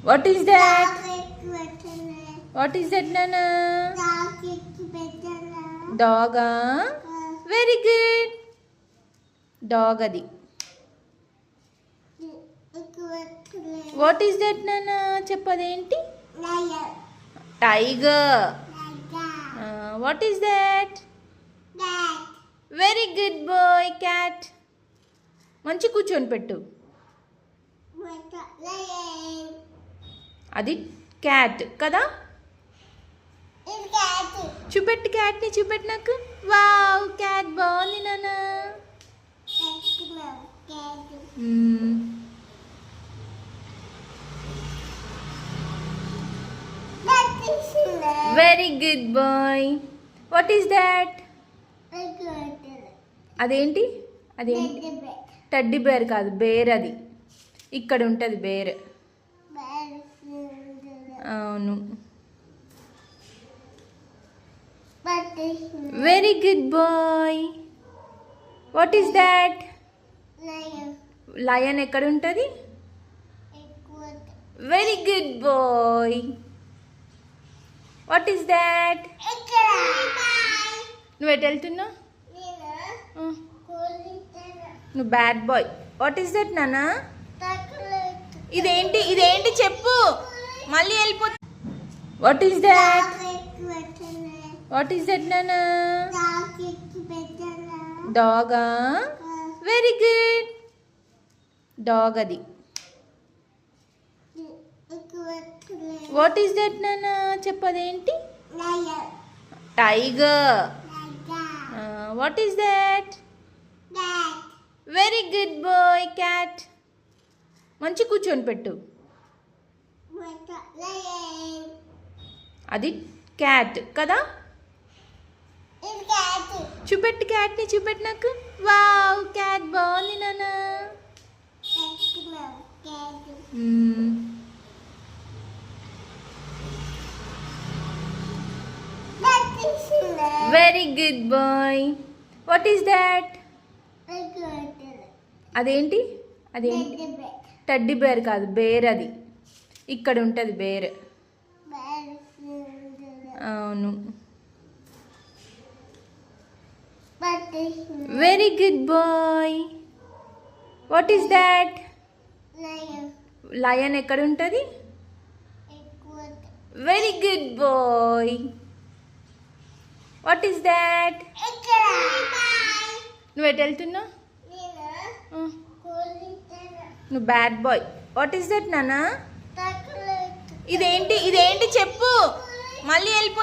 What is that? What is that, Nana? Dog. Very good. Dog adi. What is that, Nana? Cheppadenti? Tiger. What is that? Very good boy. Cat. మంచి కూర్చొని పెట్టు. అది cat కదా? చూపెట్టు క్యాట్ని, చూపెట్టు నాకు. Wow, cat బాగుంది నాన్న. Very good boy. What is that? అదేంటి? అదేంటి? టెడ్డీ బేర్ కాదు, బేర్ అది. ఇక్కడ ఉంటుంది బేర్. అవును. Very good boy. What is that? Lion ఎక్కడ ఉంటుంది? Very good boy. What is that? నువ్వు ఎటు వెళ్తున్నావు? నువ్వు bad boy. What is that నానా? ఇదేంటి? ఇదేంటి చెప్పు, మళ్ళీ వెళ్ళిపో. What is that? What is that నానా? డాగా. Very good. డాగ్ అది. వాట్ ఈస్ దట్ నానా? చెప్పదేంటి? Tiger. What is that? Very good boy. Cat. మంచి కూర్చొని పెట్టు. అది క్యాట్ కదా? చూపెట్టు క్యాట్ని, చూపెట్టు నాకు. వావ్, క్యాట్ బాగుంది నాన్న. Very good boy. What is that? అదేంటి? అదేంటి? టెడ్డీ బేర్ కాదు, బేర్ అది. ఇక్కడ ఉంటుంది బేర్. అవును. Very good boy. What is that? Lion ఎక్కడ ఉంటుంది? Very good boy. What is that? నువ్వు ఎటు వెళ్తున్నావు? నువ్వు bad boy. What is that నానా? ఇదేంటి? ఇదేంటి చెప్పు, మళ్ళీ వెళ్ళిపో.